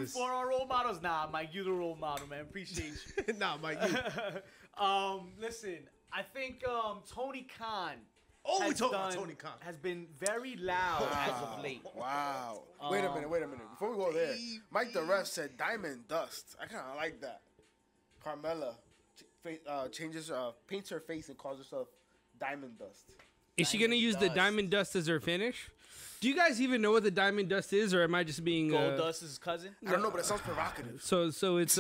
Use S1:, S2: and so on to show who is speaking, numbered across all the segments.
S1: Jesus.
S2: For our role models, nah, Mike, you the role model, man. Appreciate you.
S1: Nah, Mike.
S2: Listen, I think Tony Khan.
S1: Oh, we talking about Tony Khan.
S2: Has been very loud as of late.
S3: Wow. Wait a minute. Before we go there, Mike the ref said Diamond Dust. I kind of like that. Carmella paints her face and calls herself Diamond Dust.
S4: Is she gonna use the Diamond Dust as her finish? Do you guys even know what the Diamond Dust is, or am I just being
S2: Gold Dust is his cousin?
S3: I don't know, but it sounds provocative.
S4: So it's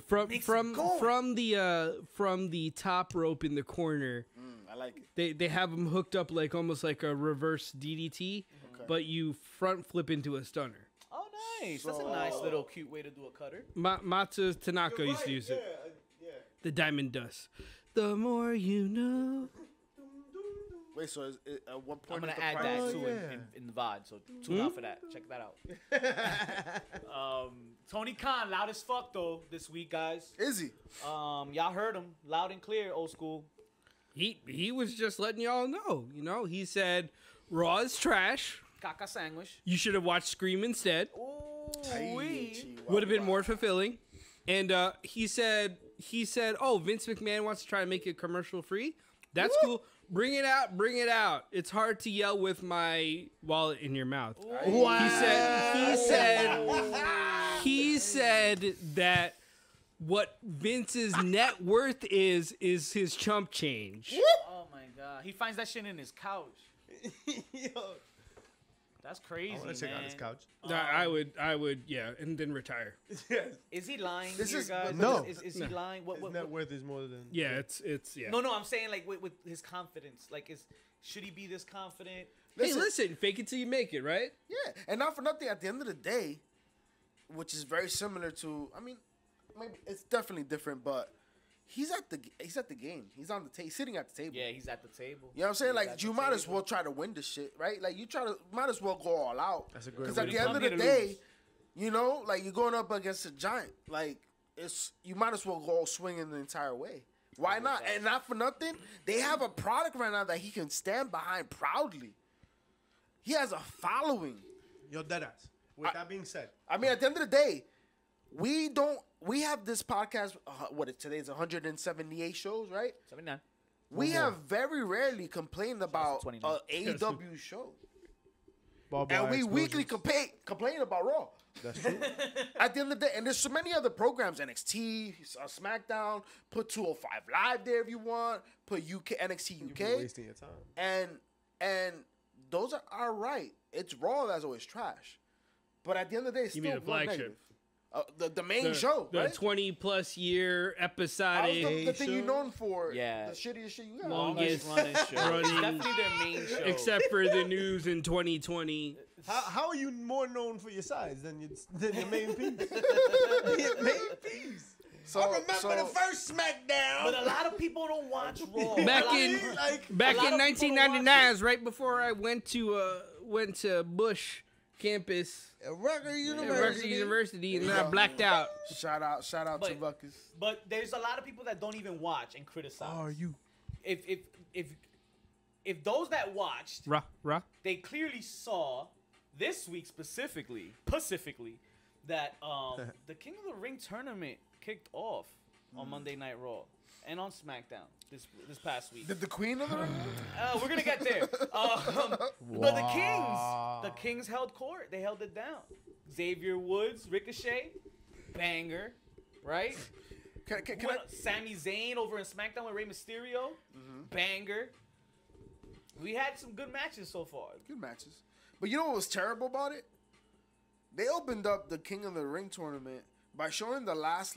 S4: from the top rope in the corner.
S3: I like it.
S4: They have them hooked up like almost like a reverse DDT, but you front flip into a stunner.
S2: Oh, nice. That's a nice little cute way to do a cutter.
S4: Matsu Tanaka used to use it. The Diamond Dust. The more you know.
S3: Wait, so at what point?
S2: I'm gonna add that too in the VOD. So tune out for that. Check that out. Tony Khan, loud as fuck though this week, guys.
S3: Is he?
S2: Y'all heard him loud and clear, old school.
S4: He was just letting y'all know. You know, he said Raw is trash.
S2: Caca sandwich.
S4: You should have watched Scream instead.
S2: Ooh,
S4: would have been more fulfilling. And he said, oh, Vince McMahon wants to try to make it commercial free. That's cool. Bring it out. It's hard to yell with my wallet in your mouth.
S2: Wow.
S4: He said that what Vince's net worth is his chump change.
S2: Oh my god. He finds that shit in his couch.
S1: Yo.
S2: That's crazy,
S1: I want to check
S2: man.
S1: out his couch.
S4: I would, yeah, and then retire.
S1: Yes.
S2: Is he lying
S3: This
S2: here,
S3: is-
S2: guys?
S1: no.
S2: Is he lying? What
S1: His net worth is more than...
S4: Yeah, it's yeah.
S2: No, I'm saying like with his confidence. Like, should he be this confident?
S4: Hey, listen, fake it till you make it, right?
S3: Yeah, and not for nothing. At the end of the day, which is very similar to, I mean, maybe it's definitely different, but he's at the game. He's on the table, sitting at the table.
S2: Yeah, he's at the table.
S3: You know what I'm saying?
S2: He's
S3: Like,
S2: at
S3: you
S2: the
S3: might as
S2: table.
S3: well try to win this shit, right? Like, might as well go all out.
S1: That's a great
S3: Because
S1: way
S3: at
S1: to
S3: the
S1: put
S3: end of
S2: it.
S3: the
S2: Come here to
S3: day,
S2: lose.
S3: you know, like, you're going up against a giant. Like, you might as well go swinging the entire way. Why not? And not for nothing, they have a product right now that he can stand behind proudly. He has a following.
S1: Yo, deadass. With that being said,
S3: I mean, at the end of the day, we have this podcast, today's 178 shows, right?
S2: 79.
S3: We have very rarely complained about
S2: 29.
S3: a AEW show.
S1: Barbara
S3: And we
S1: explosions.
S3: weekly complain about Raw.
S1: That's true.
S3: At the end of the day, and there's so many other programs, NXT, SmackDown, put 205 Live there if you want, put NXT
S1: You're
S3: UK,
S1: wasting your time.
S3: and those are all right. It's Raw that's always trash. But at the end of the day, it's
S4: You
S3: still
S4: mean the
S3: one
S4: flagship.
S3: negative. The main show,
S4: the
S3: right?
S4: 20+ year
S3: How's
S4: episodic
S3: the thing you're known for?
S2: Yeah.
S3: The shittiest shit you got.
S4: Longest
S2: running show.
S4: running-
S2: It's definitely their main show.
S4: except for the news in 2020.
S1: How are you more known for your size than your main piece? Your main piece.
S3: So,
S1: I remember the first SmackDown.
S2: But a lot of people don't watch Raw.
S4: Back
S2: A lot
S4: in
S2: of-
S4: back
S2: a lot
S4: in
S2: of people don't
S4: 1999,
S2: watch it.
S4: right before I went to Bush campus
S1: Rutgers
S4: at
S1: University.
S4: Rutgers University, and then I blacked out.
S3: shout out to
S2: But-
S3: Ruckus.
S2: But there's a lot of people that don't even watch and criticize.
S1: Are you?
S2: If those that watched,
S4: Rah.
S2: they clearly saw this week specifically that the King of the Ring tournament kicked off on Monday Night Raw and on SmackDown this past week.
S3: Did the Queen of the Ring?
S2: We're gonna get there. But the Kings held court. They held it down. Xavier Woods, Ricochet, banger, right?
S3: Can I?
S2: Sami Zayn over in SmackDown with Rey Mysterio, banger. We had some good matches so far.
S3: Good matches. But you know what was terrible about it? They opened up the King of the Ring tournament by showing the last,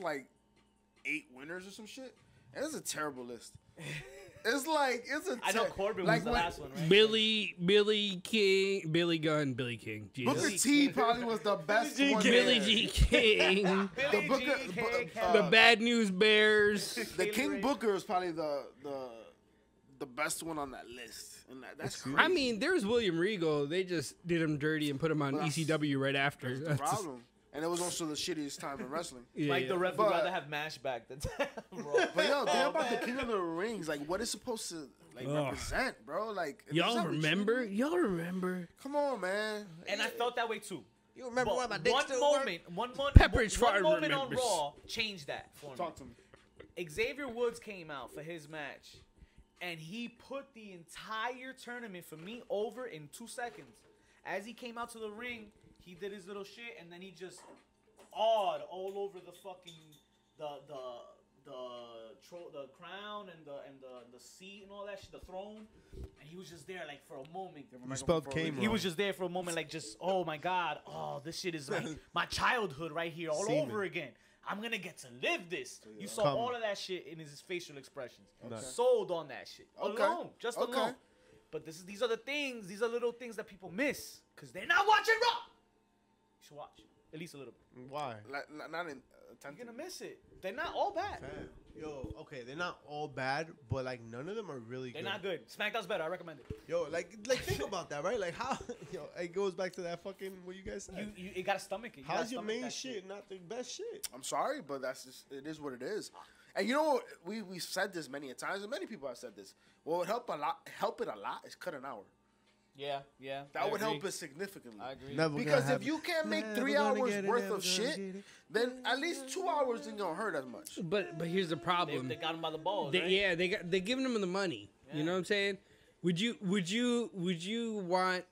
S3: 8 winners or some shit. And it's a terrible list.
S2: I know Corbin was the last one, right?
S4: Billy King, Billy Gunn, Billy King. Jesus.
S3: Booker T probably was the best one
S4: Billy
S3: there.
S4: G. King.
S2: Billy
S3: Booker-
S2: G, King,
S4: The Bad News Bears.
S3: The King Booker is probably the best one on that list. And that's crazy.
S4: I mean, there's William Regal. They just did him dirty and put him on
S3: But that's-
S4: ECW right after.
S3: That's the problem. And it was also the shittiest time in wrestling.
S4: Yeah,
S2: Like the ref
S3: But-
S2: would rather have Mash back than Raw.
S3: But yo, think about the King of the Rings. What it's supposed to represent, bro. If
S4: Y'all
S3: it's not
S4: remember?
S3: retrievable-
S4: Y'all remember?
S3: Come on, man.
S2: And I felt that way too.
S1: You remember
S2: But
S1: where my dick
S2: one
S1: still
S2: moment, one
S4: Pepperidge
S2: one
S4: Farm
S2: moment on
S4: remembers.
S2: Raw changed that for me.
S3: Talk to me.
S2: Xavier Woods came out for his match, and he put the entire tournament for me over in 2 seconds. As he came out to the ring, he did his little shit, and then he just awed all over the fucking the crown and the seat and all that shit, the throne, and he was just there like for a moment.
S1: You spelled Kane
S2: He
S1: wrong.
S2: was just there for a moment, like just, oh my god, oh this shit is like my childhood right here, all
S1: Semen.
S2: over again. I'm gonna get to live this. You saw
S1: Come.
S2: all of that shit in his facial expressions.
S1: Okay.
S2: Sold on that shit.
S3: Okay.
S2: Alone, just
S3: Okay.
S2: alone. But these are the things. These are little things that people miss because they're not watching Raw. You should watch at least a little bit.
S1: Why?
S3: Like, not in.
S2: You're gonna miss it. They're not all bad.
S1: Fam. Yo, okay, they're not all bad, but like none of them are really
S2: They're
S1: good.
S2: not good. SmackDown's better. I recommend it.
S1: Yo, like think about that, right? Like how, yo, it goes back to that fucking what you guys said.
S2: You gotta stomach it. You gotta
S1: How's your
S2: stomach
S1: main
S2: that
S1: shit not the best shit?
S3: I'm sorry, but that's just, it is what it is. And you know, we said this many a times, and many people have said this. What would help it a lot is cut an hour.
S2: Yeah.
S3: That would help it significantly.
S2: I agree.
S1: Never gonna
S3: Because if
S1: happen.
S3: you can't make
S1: Never
S3: 3
S1: gonna
S3: hours
S1: get it,
S3: worth
S1: never
S3: of
S1: gonna
S3: shit,
S1: get it.
S3: then at least 2 hours isn't gonna hurt as much.
S4: But here's the problem.
S2: They got him by the balls.
S4: They,
S2: right?
S4: yeah, they're giving them the money. You know what I'm saying? Would you want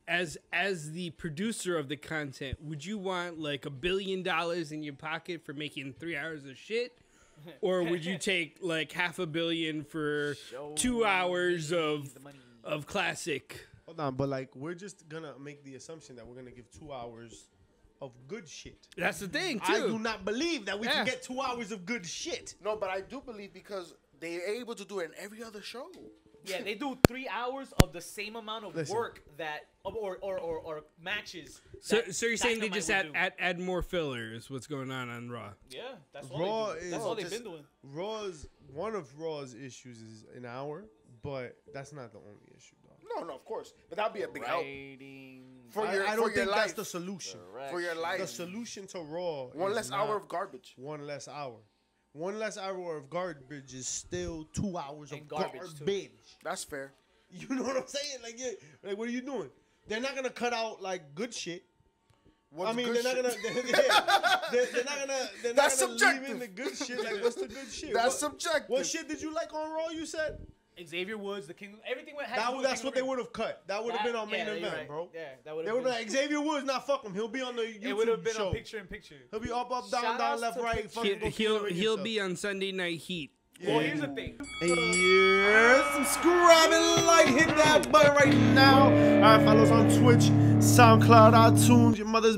S4: as the producer of the content, would you want like $1 billion in your pocket for making 3 hours of shit? Or would you take like $500 million for
S2: Show
S4: 2 hours
S2: me
S4: of
S2: the money.
S4: classic?
S1: Hold on, but like we're just gonna make the assumption that we're gonna give 2 hours of good shit.
S4: That's the thing too.
S1: I do not believe that we
S4: Yeah.
S1: can get 2 hours of good shit.
S3: No, but I do believe because they're able to do it in every other show.
S2: Yeah, they do 3 hours of the same amount of
S1: Listen.
S2: work that or matches.
S4: So
S2: that
S4: you're saying they
S2: Dynamite
S4: just
S2: would do.
S4: add more fillers? What's going on Raw?
S2: Yeah, that's all
S1: Raw
S2: they do.
S1: is
S2: That's all they've
S3: just-
S2: been doing.
S1: One of Raw's issues is an hour, but that's not the only issue, dog.
S3: No, of course. But that'd be a big help.
S2: Writing.
S3: For
S1: I
S3: your
S1: don't
S3: for your
S1: think that's
S3: life.
S1: the solution.
S3: For your
S1: The
S3: life.
S1: solution to Raw
S3: One
S1: is
S3: less
S1: not
S3: hour of garbage.
S1: one less hour. One less hour of garbage is still 2 hours of
S2: And garbage,
S1: garbage.
S2: too.
S3: That's fair.
S1: You know what I'm saying? Like, yeah, like what are you doing? They're not gonna cut out like good shit.
S3: What's
S1: I mean,
S3: good
S1: they're not
S3: shit?
S1: gonna. They're not gonna. They're
S3: That's
S1: not gonna leave
S3: subjective.
S1: in the good shit. Like, what's the good shit?
S3: That's
S1: what,
S3: subjective.
S1: What shit did you like on Raw? You said
S2: Xavier Woods, the King. Everything went.
S1: that's what they would have cut. That would have been on main
S2: yeah, you're
S1: event,
S2: right.
S1: bro.
S2: Yeah, that would
S1: They
S2: have
S1: would
S2: been.
S1: have like Xavier Woods. Not fuck him. He'll be on the YouTube
S2: It would have been
S1: show.
S2: a picture in picture.
S1: He'll be up, down,
S2: Shout
S1: down,
S2: outs
S1: left,
S2: to
S1: right.
S2: picture.
S1: fucking go
S4: He'll
S1: through the ring
S4: he'll
S1: and
S4: be
S1: stuff.
S4: on Sunday Night Heat.
S2: Well, here's the thing.
S1: Yes, subscribe and like, hit that button right now. All right, follow us on Twitch, SoundCloud, iTunes, your mother's